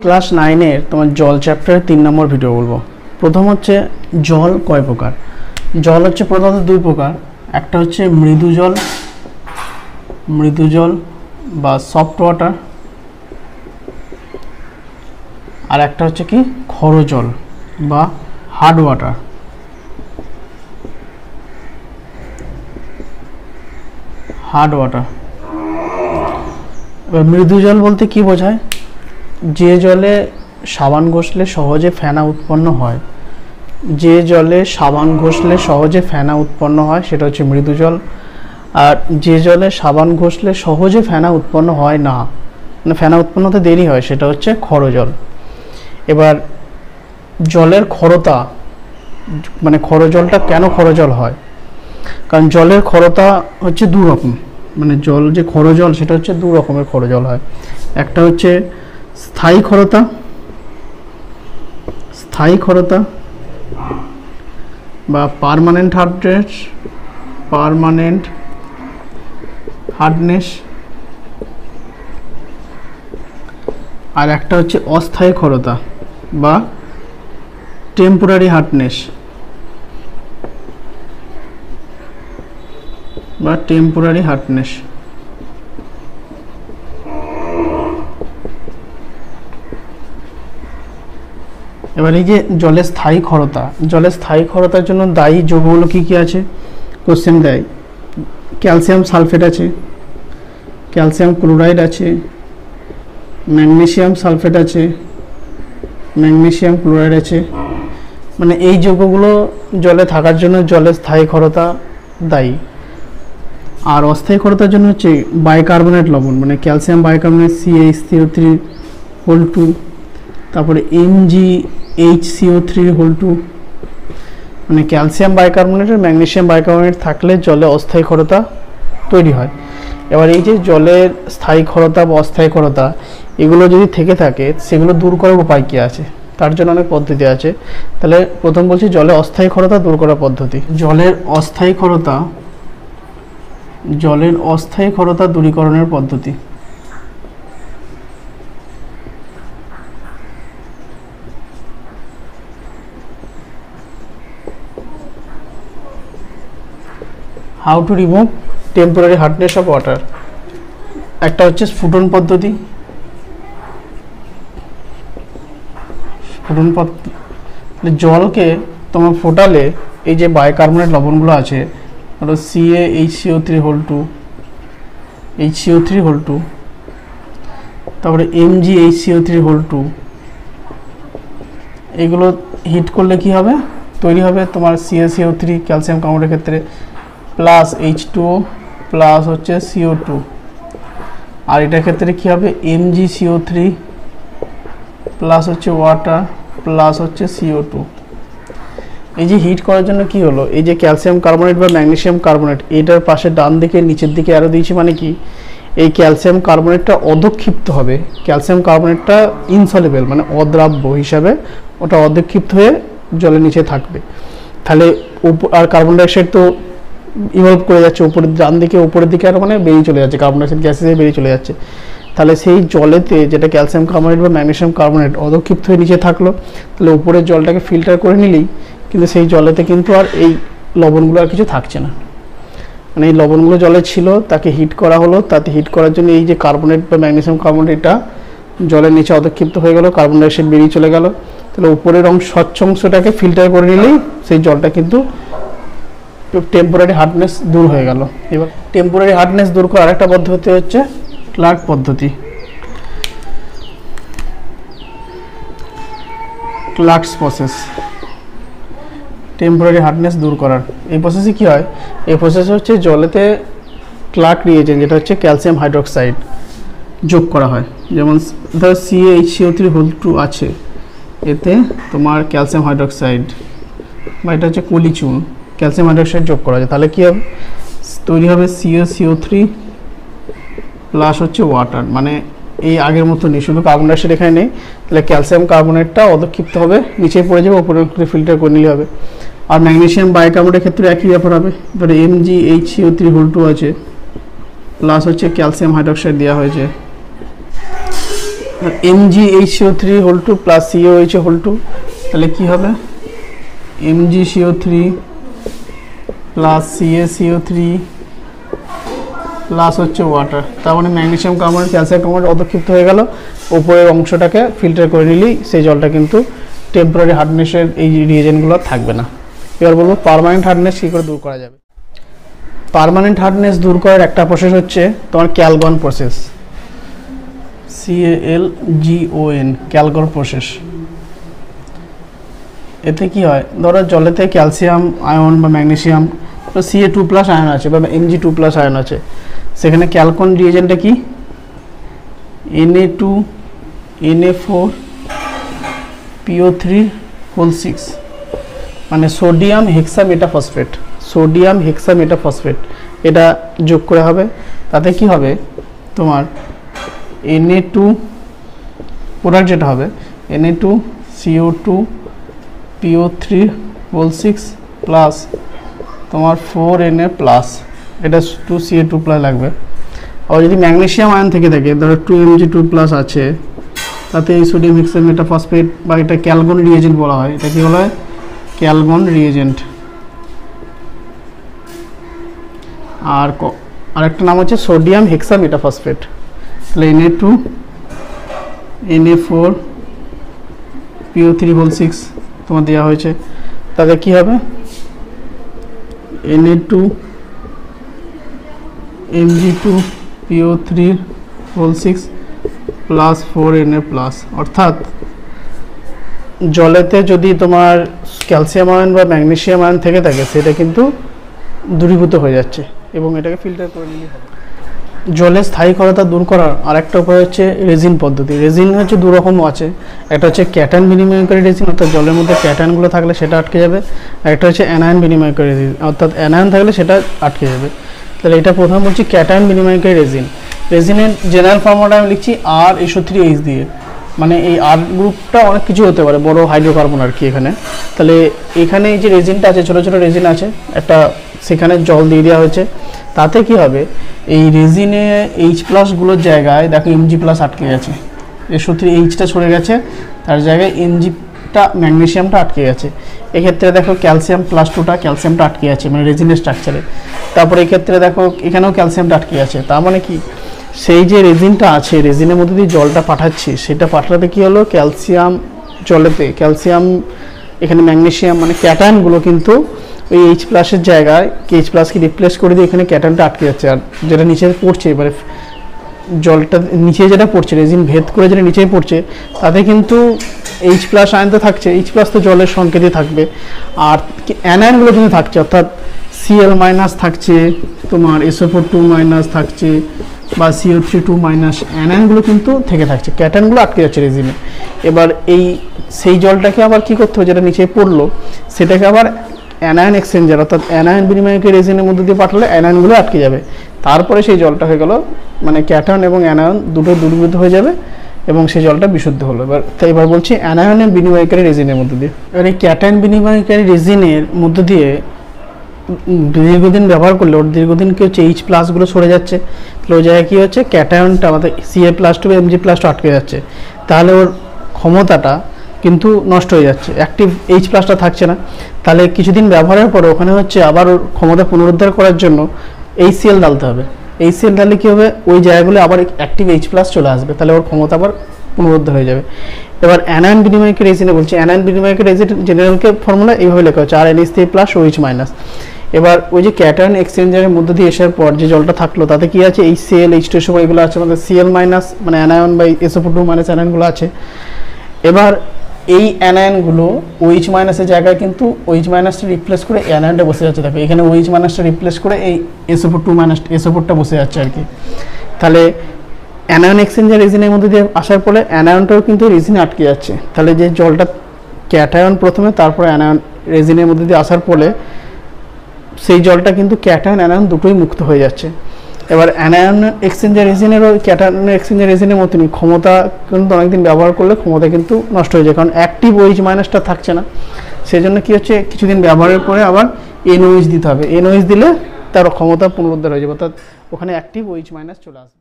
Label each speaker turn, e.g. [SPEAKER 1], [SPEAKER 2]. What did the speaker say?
[SPEAKER 1] Class 9 এর তোমার জল চ্যাপ্টারের 3 নম্বর ভিডিও বলবো। প্রথম হচ্ছে জল কয় প্রকার। জল হচ্ছে প্রধানত দুই প্রকার, একটা হচ্ছে মৃদু জল বা সফট ওয়াটার, আর একটা হচ্ছে কি ক্ষর জল বা হার্ড ওয়াটার। এবার মৃদু জল বলতে কি বোঝায়? যে জলে সাবান ঘষলে সহজে ফেনা উৎপন্ন হয়, সেটা হচ্ছে মৃদু জল। আর যে জলে সাবান ঘষলে সহজে ফেনা উৎপন্ন হয় না, মানে ফেনা উৎপন্ন হতে দেরি হয়, সেটা হচ্ছে ক্ষর জল। এবার জলের ক্ষরতা, মানে ক্ষর জলটা কেন ক্ষর জল হয়? কারণ জলের ক্ষরতা হচ্ছে দু রকম, মানে জল যে ক্ষর জল সেটা হচ্ছে দু রকমের ক্ষর জল হয়। একটা হচ্ছে স্থায়ী ক্ষরতা বা পার্মানেন্ট হার্ডনেস, আর একটা হচ্ছে অস্থায়ী ক্ষরতা বা টেম্পোরারি হার্ডনেস এবার এই যে জলের স্থায়ী ক্ষরতার জন্য দায়ী যৌগগুলো কি কি আছে কোশ্চেন দেয়। ক্যালসিয়াম সালফেট আছে, ক্যালসিয়াম ক্লোরাইড আছে, ম্যাগনেসিয়াম সালফেট আছে, ম্যাগনেসিয়াম ক্লোরাইড আছে। মানে এই যৌগগুলো জলে থাকার জন্য জলের স্থায়ী ক্ষরতা দায়ী। আর অস্থায়ী ক্ষরতার জন্য হচ্ছে বাইকার্বনেট লবণ, মানে ক্যালসিয়াম বাইকার্বনেট CaCO3(2), তারপরে MgHCO3(2), মানে ক্যালসিয়াম বাইকার্বনেট আর ম্যাগনেসিয়াম বাইকার্বনেট থাকলে জলে অস্থায়ী ক্ষরতা তৈরি হয়। এবার এই যে জলের স্থায়ী ক্ষরতা বা অস্থায়ী ক্ষরতা এগুলো যদি থেকে থাকে, সেগুলো দূর করার উপায় কী আছে? তার জন্য অনেক পদ্ধতি আছে। তাহলে প্রথম বলছি জলের অস্থায়ী ক্ষরতা দূর করার পদ্ধতি। জলের অস্থায়ী ক্ষরতা দূরীকরণের পদ্ধতি। How to remove temporary hardness of water. একটা হচ্ছে স্ফুটন পদ্ধতি। জলকে তোমার ফোটালে এই যে বাইকার্বনেট লবণগুলো আছে, ধরো CaHCO3(2), তারপরে MgHCO3(2), এগুলো হিট করলে কি হবে? তৈরি হবে তোমার CaCO3 ক্যালসিয়াম কার্বনেটের ক্ষেত্রে প্লাস H2O প্লাস হচ্ছে CO2, আর এটার ক্ষেত্রে কি হবে? MgCO3 প্লাস হচ্ছে ওয়াটার প্লাস হচ্ছে CO2। এই যে হিট করার জন্য কি হলো, এই যে ক্যালসিয়াম কার্বনেট বা ম্যাগনেসিয়াম কার্বনেট এটার পাশে ডান দিকে নিচের দিকে অ্যারো দিয়েছি, মানে কি এই ক্যালসিয়াম কার্বনেটটা অধক্ষিপ্ত হবে। ক্যালসিয়াম কার্বনেটটা ইনসলিবল, মানে অদ্রাব্য হিসাবে ওটা অধক্ষিপ্ত হয়ে জলের নিচে থাকবে। তাহলে আর কার্বন ডাইঅক্সাইড তো ইভলভ করে যাচ্ছে উপরের ডান দিকে, উপরের দিকে আর মানে বেরিয়ে চলে যাচ্ছে, কার্বন ডাইঅক্সাইড গ্যাসে বেরিয়ে চলে যাচ্ছে। তাহলে সেই জলেতে যেটা ক্যালসিয়াম কার্বনেট বা ম্যাগনেসিয়াম কার্বনেট অধক্ষিপ্ত হয়ে নিচে থাকলো, তাহলে উপরের জলটাকে ফিল্টার করে নিলেই কিন্তু সেই জলেতে কিন্তু আর এই লবণগুলো আর কিছু থাকছে না। মানে এই লবণগুলো জলে ছিল, তাকে হিট করা হলো, তাতে হিট করার জন্য এই যে কার্বনেট বা ম্যাগনেসিয়াম কার্বনেট এটা জলের নিচে অধক্ষিপ্ত হয়ে গেল, কার্বন ডাইঅক্সাইড বেরিয়ে চলে গেল। তাহলে উপরের স্বচ্ছ অংশটাকে ফিল্টার করে নিলেই সেই জলটা কিন্তু টেম্পোরারি হার্ডনেস দূর হয়ে গেল। এবার টেম্পোরারি হার্ডনেস দূর করার আরেকটা পদ্ধতি হচ্ছে ক্লার্ক পদ্ধতি, ক্লার্কস প্রসেস। টেম্পোরারি হার্ডনেস দূর করার এই প্রসেসে কি হয়? এই প্রসেসে হচ্ছে জলেতে ক্লার্ক রিয়েজেন্ট, যেটা হচ্ছে ক্যালসিয়াম হাইড্রোক্সাইড যোগ করা হয়। যেমন ধরো CaHCO3(2) আছে, এতে তোমার ক্যালসিয়াম হাইড্রোক্সাইড বা এটা হচ্ছে কলিচুন, ক্যালসিয়াম হাইড্রোক্সাইড যোগ করা যায়। তাহলে কী হবে? তৈরি হবে CaCO3 প্লাস হচ্ছে ওয়াটার, মানে এই আগের মতো নেই, শুধু কার্বন ডাইঅক্সাইড এখানে নেই। তাহলে ক্যালসিয়াম কার্বনেটটা অধক্ষিপ্ত হবে, নিচে পড়ে যাবে, উপরে ফিল্টার করে নিলে হবে। আর ম্যাগনেসিয়াম বাইকার্বনেটের ক্ষেত্রে একই ব্যাপার হবে। এবারে MgHCO3(2) আছে, প্লাস হচ্ছে ক্যালসিয়াম হাইড্রোক্সাইড দেওয়া হয়েছে, MgHCO3 whole 2 plus COH whole 2, তাহলে কি হবে MgCO3 প্লাস CaCO3 প্লাস হচ্ছে ওয়াটার। তার মানে ম্যাগনেসিয়াম কার্বনেট ক্যালসিয়াম কার্বনেট অদক্ষিপ্ত হয়ে গেল, উপরের অংশটাকে ফিল্টার করে নিলেই সেই জলটা কিন্তু টেম্পোরারি হার্ডনেসের এই রিয়েজেন্টগুলো থাকবে না। এবার বলবো পার্মানেন্ট হার্ডনেস কী করে দূর করা যাবে। পার্মানেন্ট হার্ডনেস দূর করার একটা প্রসেস হচ্ছে তোমার Calgon process, CALGON, Calgon process. এতে কি হয়, ধরো জলেতে ক্যালসিয়াম আয়ন বা ম্যাগনেসিয়াম Ca2+ আয়ন আছে বা Mg2+ আয়ন আছে, সেখানে ক্যালকন রিয়েজেন্টটা কি Na2Na4PO3/6, মানে সোডিয়াম হেক্সামেটাফসফেট, সোডিয়াম হেক্সামেটাফসফেট এটা যোগ করে হবে। তাতে কি হবে তোমার Na2 প্রোডাক্ট যেটা হবে Na2CO2PO3/6 প্লাস তোমার 4Na+, এটা 2Ca2+ লাগবে। আর যদি ম্যাগনেসিয়াম আয়ন থেকে থাকে, ধরো 2Mg2+ আছে, তাতে এই সোডিয়াম হেক্সামেটাফসফেট বা এটা ক্যালগন রিয়েজেন্ট বলা হয়। এটা কি বলা হয়, ক্যালগন রিয়েজেন্ট। আর আরেকটা নাম হচ্ছে সোডিয়াম হেক্সামেটাফসফেট। তাহলে Na2Na4PO3/6 তোমার দেওয়া হয়েছে, তাতে কি হবে Na2Mg2PO3/6 প্লাস 4Na+। অর্থাৎ জলেতে যদি তোমার ক্যালসিয়াম আয়ন বা ম্যাগনেসিয়াম আয়ন থেকে থাকে, সেটা কিন্তু দূরীভূত হয়ে যাচ্ছে এবং এটাকে ফিল্টার করে নিলে হবে। জলের স্থায়ীকরতা দূর করার আরেকটা উপায় হচ্ছে রেজিন পদ্ধতি। রেজিন হচ্ছে দু রকম আছে, একটা হচ্ছে ক্যাটায়ন বিনিময়কারী রেজিন, অর্থাৎ জলের মধ্যে ক্যাটায়নগুলো থাকলে সেটা আটকে যাবে, আর একটা হচ্ছে অ্যানায়ন বিনিময়কারী রেজিন, অর্থাৎ অ্যানায়ন থাকলে সেটা আটকে যাবে। তাহলে এটা প্রথম হচ্ছে ক্যাটায়ন বিনিময়কারী রেজিন। রেজিনের জেনারেল ফর্মুলাটা আমি লিখছি RSO3H দিয়ে, মানে এই R গ্রুপটা অনেক কিছু হতে পারে, বড় হাইড্রোকার্বন আর কি এখানে। তাহলে এখানে এই যে রেজিনটা আছে, ছোটো ছোটো রেজিন আছে, একটা সেখানে জল দিয়ে দেওয়া হয়েছে। তাতে কি হবে, এই রেজিনে H+গুলোর জায়গায় দেখো Mg+ আটকে গেছে, SO3Hটা সরে গেছে, তার জায়গায় Mgটা ম্যাগনেসিয়ামটা আটকে গেছে। এক্ষেত্রে দেখো ক্যালসিয়াম +2টা ক্যালসিয়ামটা আটকে আছে, মানে রেজিনের স্ট্রাকচারে। তারপরে এক্ষেত্রে দেখো এখানেও ক্যালসিয়ামটা আটকে আছে। তার মানে কি, সেই যে রেজিনটা আছে, রেজিনের মধ্যে দিয়ে জলটা পাঠাচ্ছি, সেটা পাঠাতে কি হলো, ক্যালসিয়াম জলেতে ক্যালসিয়াম, এখানে ম্যাগনেসিয়াম, মানে ক্যাটায়নগুলো কিন্তু ওই H+এর জায়গায় H+কে রিপ্লেস করে দিয়ে এখানে ক্যাটায়নটা আটকে যাচ্ছে। আর যেটা নিচে পড়ছে, এবারে জলটা নিচে যেটা পড়ছে, রেজিন ভেদ করে যেটা নিচে পড়ছে, তাতে কিন্তু H+ আয়ন তো থাকছে, H+ তো জলের সংকেতই থাকবে। আর অ্যানায়নগুলো কিন্তু থাকছে, অর্থাৎ Cl- থাকছে, তোমার SO4(2- থাকছে, বা CO3(2-), অ্যানায়নগুলো কিন্তু থেকে থাকছে, ক্যাটায়নগুলো আটকে যাচ্ছে রেজিনে। এবার সেই জলটাকে আবার কি করতে হবে, যেটা নিচে পড়লো সেটাকে আবার অ্যানায়ন এক্সচেঞ্জার, অর্থাৎ অ্যানায়ন বিনিময়কে রেজিনের মধ্যে দিয়ে পাঠালে অ্যানায়নগুলো আটকে যাবে। তারপরে সেই জলটা হয়ে গেল, মানে ক্যাটায়ন এবং অ্যানায়ন দুটো দূরীভূত হয়ে যাবে এবং সেই জলটা বিশুদ্ধ হলো। এবার বলছি অ্যানায়নের বিনিময়কারী রেজিনের মধ্যে দিয়ে। এবার এই ক্যাটায়ন বিনিময়কারী রেজিনের মধ্যে দিয়ে দীর্ঘদিন ব্যবহার করলে ওর দীর্ঘদিন কি হচ্ছে, H+গুলো সরে যাচ্ছে, তাহলে ওই জায়গায় কী হচ্ছে, ক্যাটায়নটা আমাদের Ca+2 বা Mg+ আটকে যাচ্ছে, তাহলে ওর ক্ষমতাটা কিন্তু নষ্ট হয়ে যাচ্ছে, অ্যাক্টিভ H+টা থাকছে না। তাহলে কিছুদিন ব্যবহারের পরে ওখানে হচ্ছে আবার ওর ক্ষমতা পুনরুদ্ধার করার জন্য HCl ঢালতে হবে। HCl ঢাললে কী হবে, ওই জায়গাগুলো আবার অ্যাক্টিভ H+ চলে আসবে, তাহলে ওর ক্ষমতা আবার পুনরুদ্ধার হয়ে যাবে। এবার অ্যানায়ন বিনিময়কারী রেজিনে বলছি, অ্যানায়ন বিনিময়কারী রেজিন জেনারেলকে ফর্মুলা এইভাবে লেখা হচ্ছে RNH3+OH-। এবার ওই যে ক্যাটায়ন এক্সচেঞ্জারের মধ্যে দিয়ে আসার পর যে জলটা থাকলো, তাতে কি আছে, HCl H2SO এগুলো আছে, আমাদের Cl-, মানে অ্যানায়ন বা SO4(2- অ্যানায়নগুলো আছে। এবার এই অ্যানায়নগুলো OH- জায়গায় কিন্তু OH- রিপ্লেস করে অ্যানায়নটা বসে যাচ্ছে। দেখো এখানে OH- রিপ্লেস করে এই SO4(2-), SO4টা বসে যাচ্ছে আর কি। তাহলে অ্যানায়ন এক্সচেঞ্জার রেজিনের মধ্যে দিয়ে আসার ফলে অ্যানায়নটাও কিন্তু রেজিনে আটকে যাচ্ছে। তাহলে যে জলটা ক্যাটায়ন প্রথমে, তারপরে অ্যানায়ন রেজিনের মধ্যে দিয়ে আসার ফলে সেই জলটা কিন্তু ক্যাটায়ন অ্যানায়ন দুটোই মুক্ত হয়ে যাচ্ছে। এবার অ্যানায়ন এক্সচেঞ্জার রেজিনেরও ক্যাটায়ন এক্সচেঞ্জার রেজিনের মতনই ক্ষমতা কিন্তু অনেকদিন ব্যবহার করলে ক্ষমতা কিন্তু নষ্ট হয়ে যায়, কারণ অ্যাক্টিভ OH- থাকছে না। সেই জন্য কী হচ্ছে, কিছুদিন ব্যবহারের পরে আবার NOH দিতে হবে। NOH দিলে তার ক্ষমতা পুনরুদ্ধার হয়ে যাবে, অর্থাৎ ওখানে অ্যাক্টিভ OH- চলে আসবে।